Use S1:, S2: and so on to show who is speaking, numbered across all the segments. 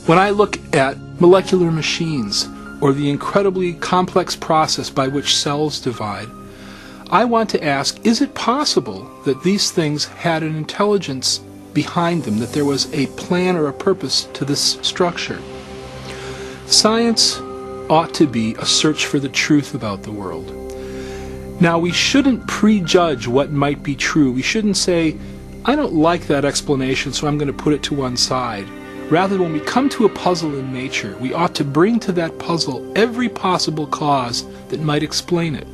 S1: When I look at molecular machines or the incredibly complex process by which cells divide, I want to ask, is it possible that these things had an intelligence behind them, that there was a plan or a purpose to this structure? Science ought to be a search for the truth about the world. Now, we shouldn't prejudge what might be true. We shouldn't say, I don't like that explanation, so I'm going to put it to one side. Rather, when we come to a puzzle in nature, we ought to bring to that puzzle every possible cause that might explain it.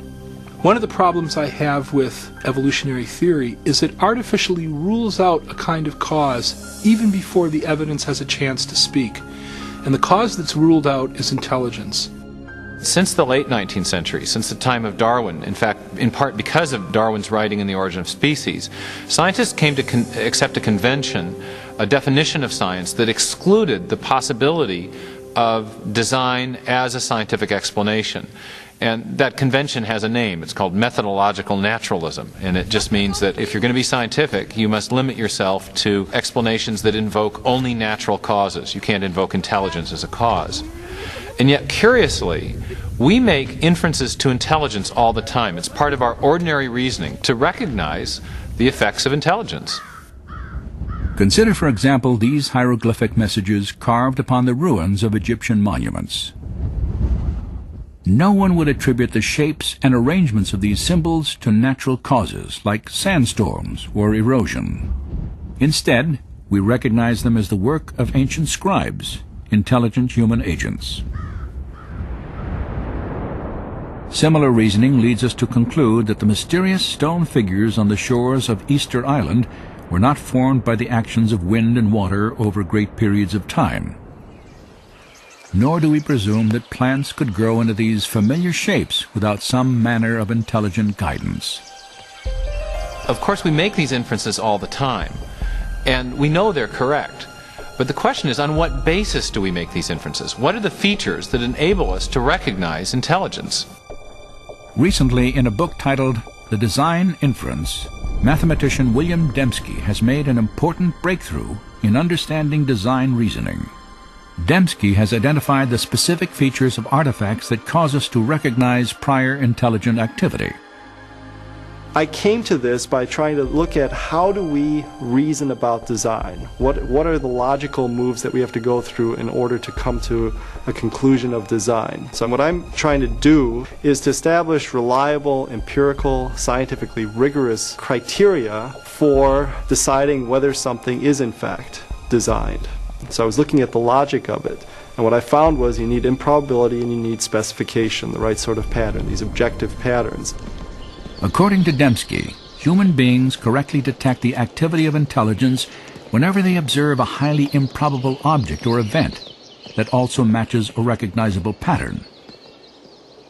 S1: One of the problems I have with evolutionary theory is it artificially rules out a kind of cause even before the evidence has a chance to speak. And the cause that's ruled out is intelligence.
S2: Since the late 19th century, since the time of Darwin, in fact, in part because of Darwin's writing in The Origin of Species, scientists came to accept a convention, a definition of science that excluded the possibility of design as a scientific explanation. And that convention has a name. It's called methodological naturalism. And it just means that if you're going to be scientific, you must limit yourself to explanations that invoke only natural causes. You can't invoke intelligence as a cause. And yet, curiously, we make inferences to intelligence all the time. It's part of our ordinary reasoning to recognize the effects of intelligence.
S3: Consider, for example, these hieroglyphic messages carved upon the ruins of Egyptian monuments. No one would attribute the shapes and arrangements of these symbols to natural causes like sandstorms or erosion. Instead, we recognize them as the work of ancient scribes, intelligent human agents. Similar reasoning leads us to conclude that the mysterious stone figures on the shores of Easter Island were not formed by the actions of wind and water over great periods of time. Nor do we presume that plants could grow into these familiar shapes without some manner of intelligent guidance.
S2: Of course, we make these inferences all the time, and we know they're correct. But the question is, on what basis do we make these inferences? What are the features that enable us to recognize intelligence?
S3: Recently, in a book titled The Design Inference, mathematician William Dembski has made an important breakthrough in understanding design reasoning. Dembski has identified the specific features of artifacts that cause us to recognize prior intelligent activity.
S4: I came to this by trying to look at how do we reason about design? What are the logical moves that we have to go through in order to come to a conclusion of design? So what I'm trying to do is to establish reliable, empirical, scientifically rigorous criteria for deciding whether something is in fact designed. So I was looking at the logic of it, and what I found was you need improbability and you need specification, the right sort of pattern, these objective patterns.
S3: According to Dembski, human beings correctly detect the activity of intelligence whenever they observe a highly improbable object or event that also matches a recognizable pattern.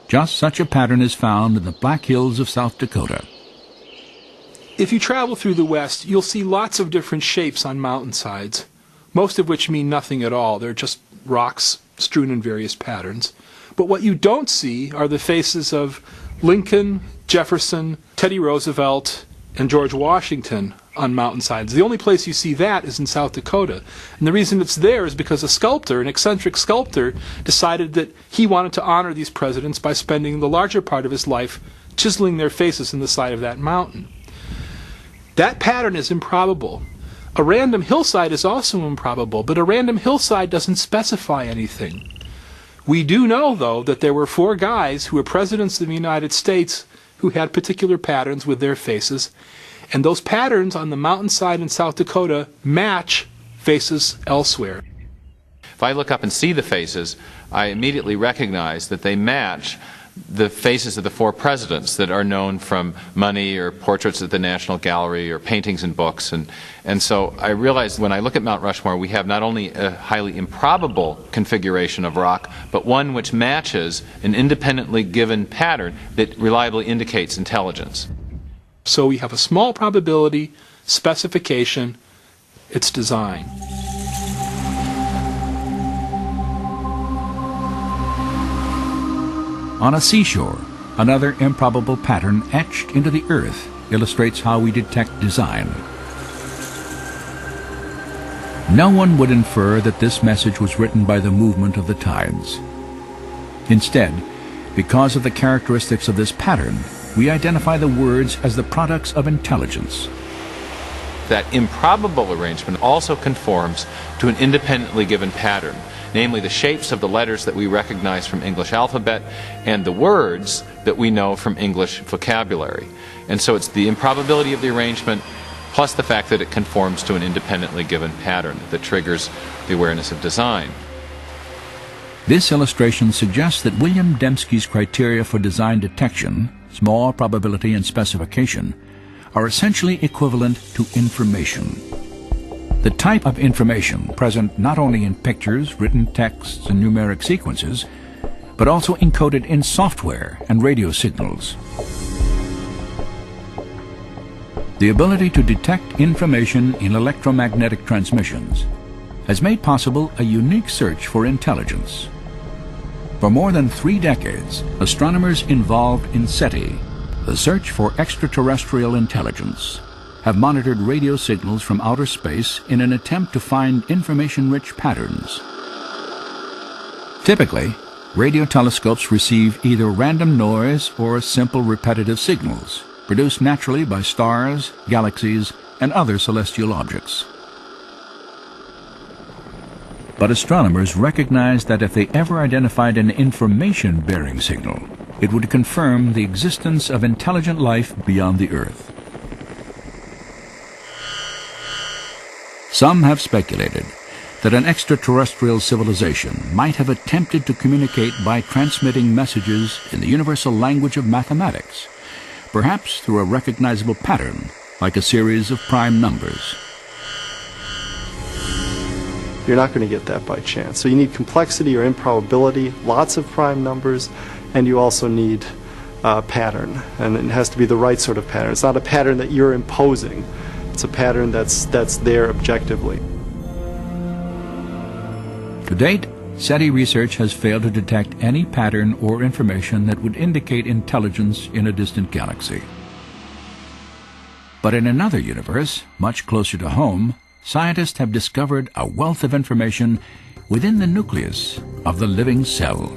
S3: Just such a pattern is found in the Black Hills of South Dakota.
S1: If you travel through the West, you'll see lots of different shapes on mountainsides, most of which mean nothing at all. They're just rocks strewn in various patterns. But what you don't see are the faces of Lincoln, Jefferson, Teddy Roosevelt, and George Washington on mountainsides. The only place you see that is in South Dakota. And the reason it's there is because a sculptor, an eccentric sculptor, decided that he wanted to honor these presidents by spending the larger part of his life chiseling their faces in the side of that mountain. That pattern is improbable. A random hillside is also improbable, but a random hillside doesn't specify anything. We do know, though, that there were 4 guys who were presidents of the United States who had particular patterns with their faces, and those patterns on the mountainside in South Dakota match faces elsewhere.
S2: If I look up and see the faces, I immediately recognize that they match the faces of the 4 presidents that are known from money or portraits at the National Gallery or paintings and books. And so I realize when I look at Mount Rushmore, we have not only a highly improbable configuration of rock, but one which matches an independently given pattern that reliably indicates intelligence.
S1: So we have a small probability, specification, it's design.
S3: On a seashore, another improbable pattern etched into the earth illustrates how we detect design. No one would infer that this message was written by the movement of the tides. Instead, because of the characteristics of this pattern, we identify the words as the products of intelligence.
S2: That improbable arrangement also conforms to an independently given pattern, namely the shapes of the letters that we recognize from English alphabet and the words that we know from English vocabulary. And so it's the improbability of the arrangement plus the fact that it conforms to an independently given pattern that triggers the awareness of design.
S3: This illustration suggests that William Dembski's criteria for design detection, small probability and specification, are essentially equivalent to information. The type of information present not only in pictures, written texts, and numeric sequences, but also encoded in software and radio signals. The ability to detect information in electromagnetic transmissions has made possible a unique search for intelligence. For more than 3 decades, astronomers involved in SETI, the search for extraterrestrial intelligence, have monitored radio signals from outer space in an attempt to find information-rich patterns. Typically, radio telescopes receive either random noise or simple repetitive signals, produced naturally by stars, galaxies, and other celestial objects. But astronomers recognized that if they ever identified an information-bearing signal, it would confirm the existence of intelligent life beyond the Earth. Some have speculated that an extraterrestrial civilization might have attempted to communicate by transmitting messages in the universal language of mathematics, perhaps through a recognizable pattern, like a series of prime numbers.
S4: You're not going to get that by chance. So you need complexity or improbability, lots of prime numbers, and you also need pattern. And it has to be the right sort of pattern. It's not a pattern that you're imposing. It's a pattern that's there objectively.
S3: To date, SETI research has failed to detect any pattern or information that would indicate intelligence in a distant galaxy. But in another universe, much closer to home, scientists have discovered a wealth of information within the nucleus of the living cell.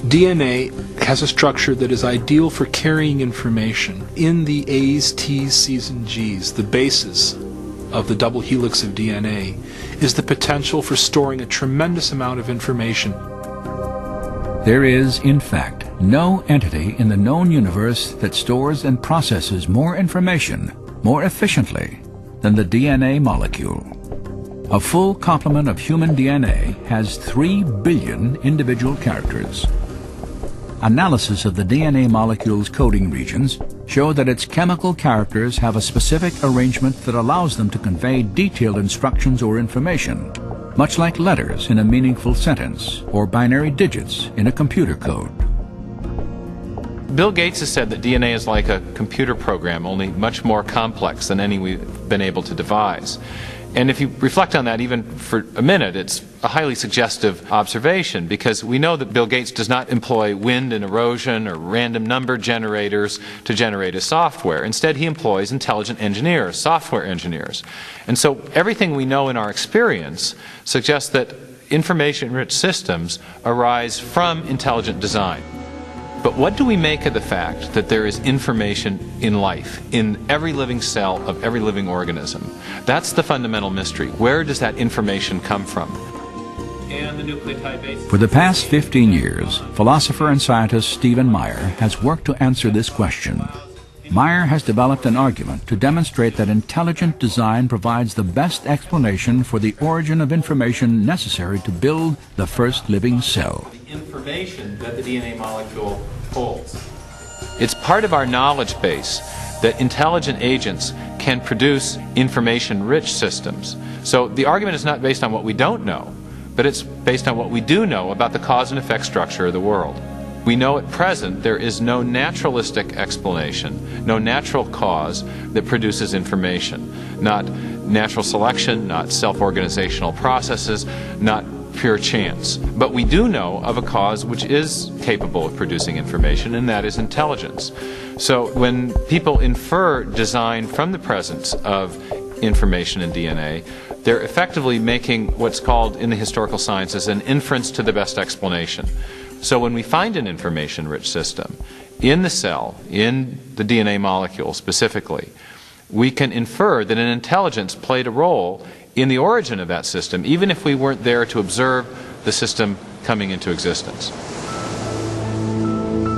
S1: DNA has a structure that is ideal for carrying information. In the A's, T's, C's, and G's, the bases of the double helix of DNA, is the potential for storing a tremendous amount of information.
S3: There is, in fact, no entity in the known universe that stores and processes more information more efficiently than the DNA molecule. A full complement of human DNA has 3 billion individual characters. Analysis of the DNA molecule's coding regions show that its chemical characters have a specific arrangement that allows them to convey detailed instructions or information, much like letters in a meaningful sentence or binary digits in a computer code.
S2: Bill Gates has said that DNA is like a computer program, only much more complex than any we've been able to devise. And if you reflect on that even for a minute, it's a highly suggestive observation, because we know that Bill Gates does not employ wind and erosion or random number generators to generate his software. Instead, he employs intelligent engineers, software engineers. And so everything we know in our experience suggests that information-rich systems arise from intelligent design. But what do we make of the fact that there is information in life, in every living cell of every living organism? That's the fundamental mystery. Where does that information come from? And the nucleotide base.
S3: For the past 15 years, philosopher and scientist Stephen Meyer has worked to answer this question. Meyer has developed an argument to demonstrate that intelligent design provides the best explanation for the origin of information necessary to build the first living cell.
S2: Information that the DNA molecule holds. It's part of our knowledge base that intelligent agents can produce information-rich systems. So the argument is not based on what we don't know, but it's based on what we do know about the cause and effect structure of the world. We know at present there is no naturalistic explanation, no natural cause that produces information. Not natural selection, not self-organizational processes, not pure chance. But we do know of a cause which is capable of producing information, and that is intelligence. So when people infer design from the presence of information in DNA, they're effectively making what's called in the historical sciences an inference to the best explanation. So when we find an information-rich system in the cell, in the DNA molecule specifically, we can infer that an intelligence played a role in the origin of that system, even if we weren't there to observe the system coming into existence.